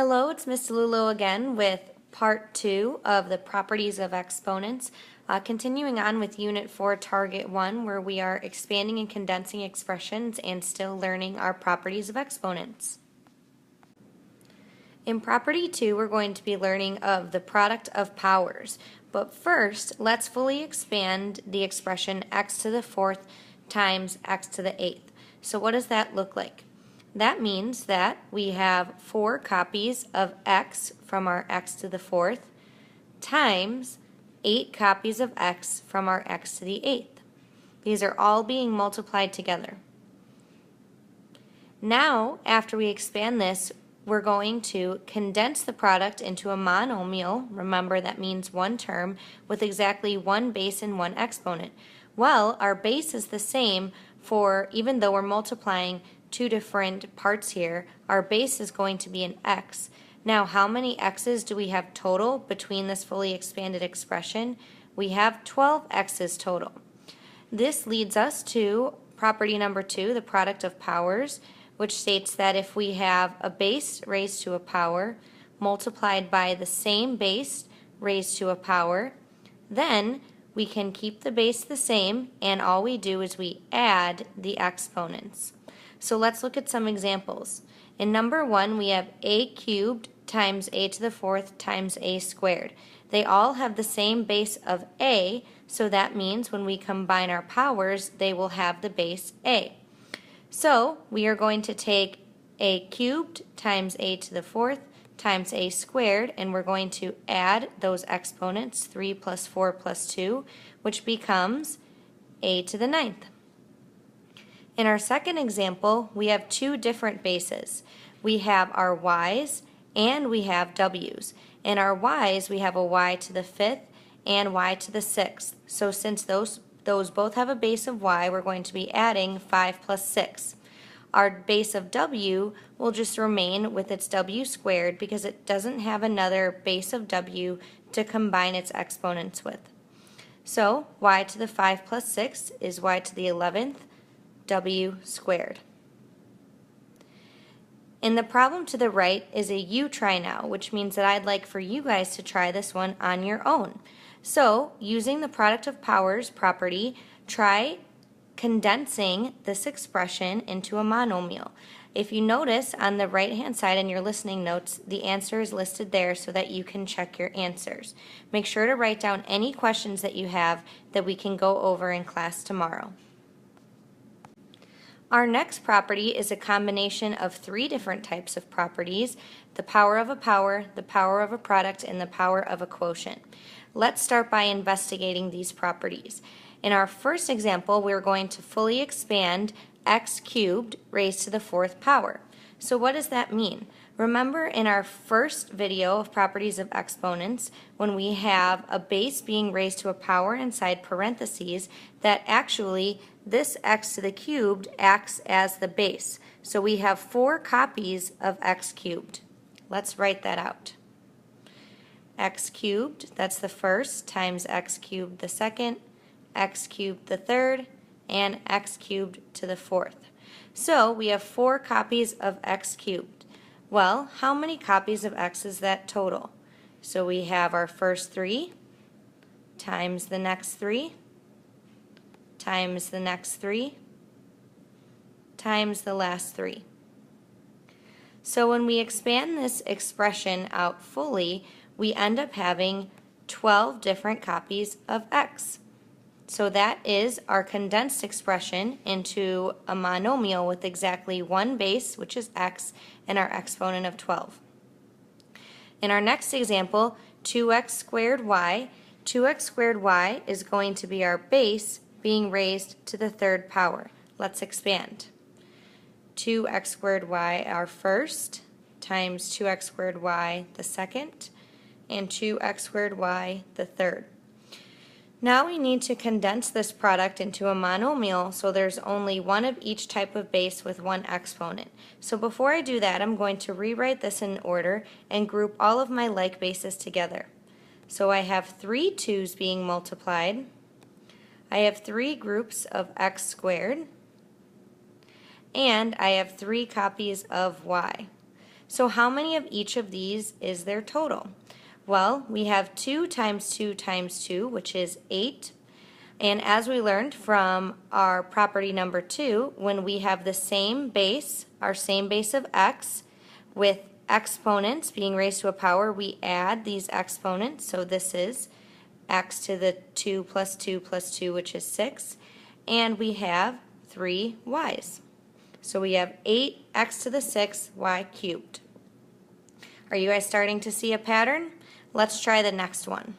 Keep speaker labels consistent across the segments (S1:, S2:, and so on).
S1: Hello, it's Miss Lulo again with part 2 of the properties of exponents. Continuing on with Unit 4, Target 1, where we are expanding and condensing expressions and still learning our properties of exponents. In Property 2, we're going to be learning of the product of powers. But first, let's fully expand the expression x to the 4th times x to the 8th. So what does that look like? That means that we have 4 copies of x from our x to the 4th times 8 copies of x from our x to the 8th. These are all being multiplied together. Now, after we expand this, we're going to condense the product into a monomial. Remember, that means one term with exactly one base and one exponent. Well, our base is the same for, even though we're multiplying two different parts here, our base is going to be an x. Now, how many x's do we have total between this fully expanded expression? We have 12 x's total. This leads us to property number 2, the product of powers, which states that if we have a base raised to a power multiplied by the same base raised to a power, then we can keep the base the same, and all we do is we add the exponents. So let's look at some examples. In number 1, we have a cubed times a to the 4th times a squared. They all have the same base of a, so that means when we combine our powers, they will have the base a. So we are going to take a cubed times a to the 4th times a squared, and we're going to add those exponents, 3 plus 4 plus 2, which becomes a to the 9th. In our second example, we have 2 different bases. We have our y's and we have w's. In our y's, we have a y to the 5th and y to the 6th. So since those both have a base of y, we're going to be adding 5 plus 6. Our base of w will just remain with its w squared because it doesn't have another base of w to combine its exponents with. So y to the 5 plus 6 is y to the 11th, w squared. In the problem to the right is a you try now, which means that I'd like for you guys to try this one on your own. So, using the product of powers property, try condensing this expression into a monomial. If you notice on the right hand side in your listening notes, the answer is listed there so that you can check your answers. Make sure to write down any questions that you have that we can go over in class tomorrow. Our next property is a combination of 3 different types of properties: the power of a power, the power of a product, and the power of a quotient. Let's start by investigating these properties. In our first example, we're going to fully expand x cubed raised to the 4th power. So what does that mean? Remember in our first video of properties of exponents, when we have a base being raised to a power inside parentheses, that actually this x to the cubed acts as the base. So we have 4 copies of x cubed. Let's write that out. X cubed, that's the first, times x cubed the second, x cubed the third, and x cubed to the 4th. So we have 4 copies of x cubed. Well, how many copies of x is that total? So we have our first 3 times the next 3 times the next 3 times the last 3. So when we expand this expression out fully, we end up having 12 different copies of x. So that is our condensed expression into a monomial with exactly one base, which is x, and our exponent of 12. In our next example, 2x squared y, 2x squared y is going to be our base being raised to the 3rd power. Let's expand. 2x squared y our first, times 2x squared y the second, and 2x squared y the third. Now we need to condense this product into a monomial so there's only one of each type of base with one exponent. So before I do that, I'm going to rewrite this in order and group all of my like bases together. So I have 3 2's being multiplied. I have 3 groups of x squared, and I have 3 copies of y. So how many of each of these is there total? Well, we have 2 times 2 times 2, which is 8. And as we learned from our property number 2, when we have the same base, our same base of x, with exponents being raised to a power, we add these exponents. So this is x to the 2 plus 2 plus 2, which is 6. And we have 3 y's. So we have 8x to the 6 y cubed. Are you guys starting to see a pattern? Let's try the next one.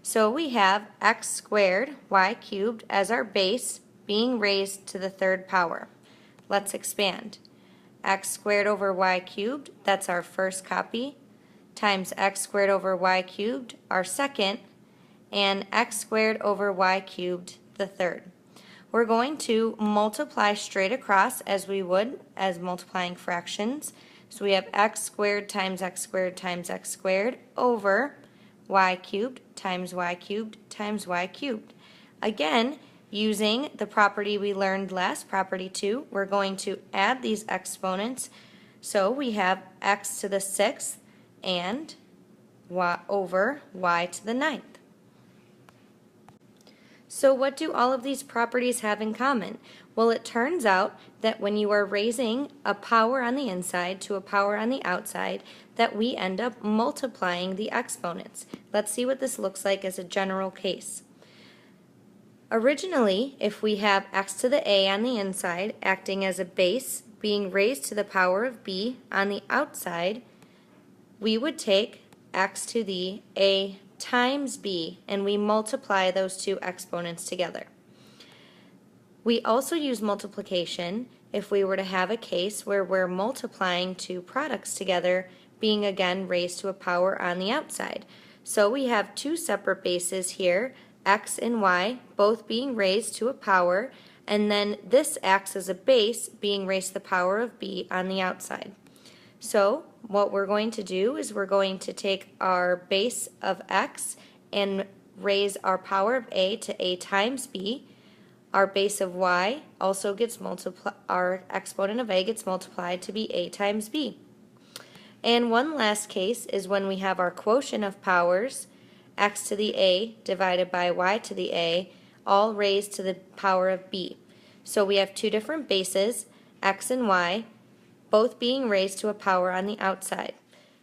S1: So we have x squared y cubed as our base being raised to the third power. Let's expand. X squared over y cubed, that's our first copy, times x squared over y cubed, our second, and x squared over y cubed, the third. We're going to multiply straight across as we would as multiplying fractions. So we have x squared times x squared times x squared over y cubed times y cubed times y cubed. Again, using the property we learned last, property 2, we're going to add these exponents. So we have x to the 6th and y over y to the 9th. So what do all of these properties have in common? Well, it turns out that when you are raising a power on the inside to a power on the outside, that we end up multiplying the exponents. Let's see what this looks like as a general case. Originally, if we have x to the a on the inside acting as a base being raised to the power of b on the outside, we would take x to the a times b, and we multiply those two exponents together. We also use multiplication if we were to have a case where we're multiplying two products together, being again raised to a power on the outside. So we have two separate bases here, x and y, both being raised to a power, and then this acts as a base being raised to the power of b on the outside. So what we're going to do is we're going to take our base of x and raise our power of a to a times b. Our base of y also gets multiplied, our exponent of a gets multiplied to be a times b. And one last case is when we have our quotient of powers, x to the a divided by y to the a, all raised to the power of b. So we have two different bases, x and y, both being raised to a power on the outside.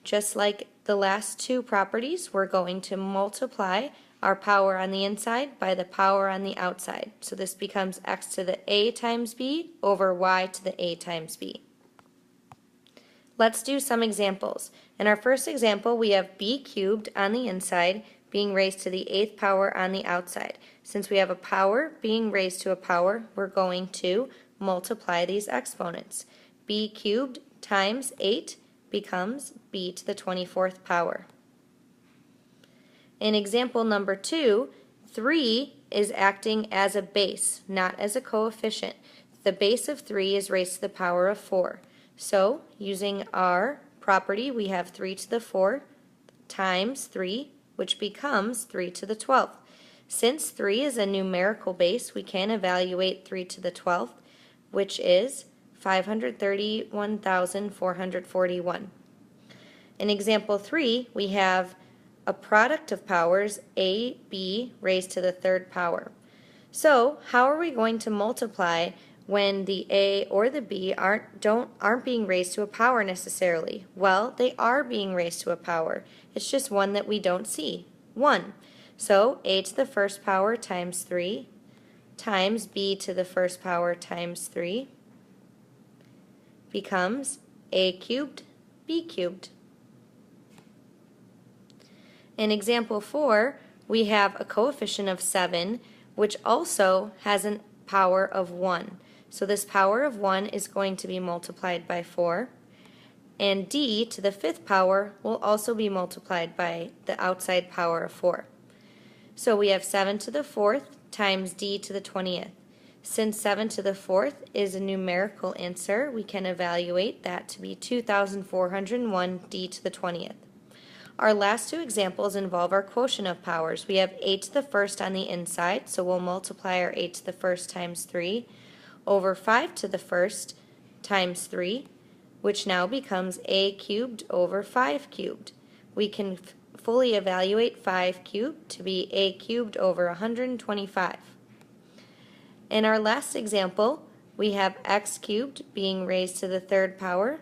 S1: Just like the last two properties, we're going to multiply our power on the inside by the power on the outside. So this becomes x to the a times b over y to the a times b. Let's do some examples. In our first example, we have b cubed on the inside being raised to the 8th power on the outside. Since we have a power being raised to a power, we're going to multiply these exponents. B cubed times 8 becomes b to the 24th power. In example number 2, 3 is acting as a base, not as a coefficient. The base of 3 is raised to the power of 4. So, using our property, we have 3 to the 4 times 3, which becomes 3 to the 12th. Since 3 is a numerical base, we can evaluate 3 to the 12th, which is 531,441. In example 3, we have a product of powers, a, b, raised to the third power. So, how are we going to multiply when the a or the b aren't being raised to a power necessarily? Well, they are being raised to a power. It's just one that we don't see, 1. So, a to the first power times 3 times b to the first power times 3 becomes a cubed, b cubed. In example 4, we have a coefficient of 7, which also has a power of 1. So this power of 1 is going to be multiplied by 4, and d to the 5th power will also be multiplied by the outside power of 4. So we have 7 to the 4th times d to the 20th. Since 7 to the 4th is a numerical answer, we can evaluate that to be 2,401 d to the 20th. Our last two examples involve our quotient of powers. We have 8 to the 1st on the inside, so we'll multiply our 8 to the 1st times 3 over 5 to the 1st times 3 which now becomes a cubed over 5 cubed. We can fully evaluate 5 cubed to be a cubed over 125. In our last example, we have x cubed being raised to the third power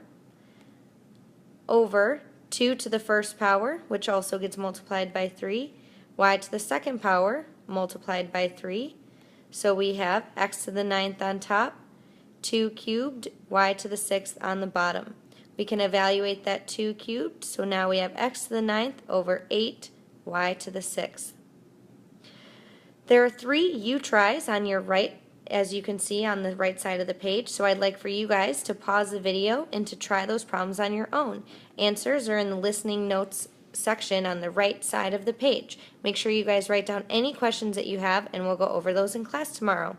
S1: over 2 to the first power, which also gets multiplied by 3, y to the second power multiplied by 3. So we have x to the ninth on top, 2 cubed, y to the sixth on the bottom. We can evaluate that 2 cubed, so now we have x to the ninth over 8, y to the sixth. There are 3 U-tries on your right, as you can see on the right side of the page, so I'd like for you guys to pause the video and to try those problems on your own. Answers are in the listening notes section on the right side of the page. Make sure you guys write down any questions that you have, and we'll go over those in class tomorrow.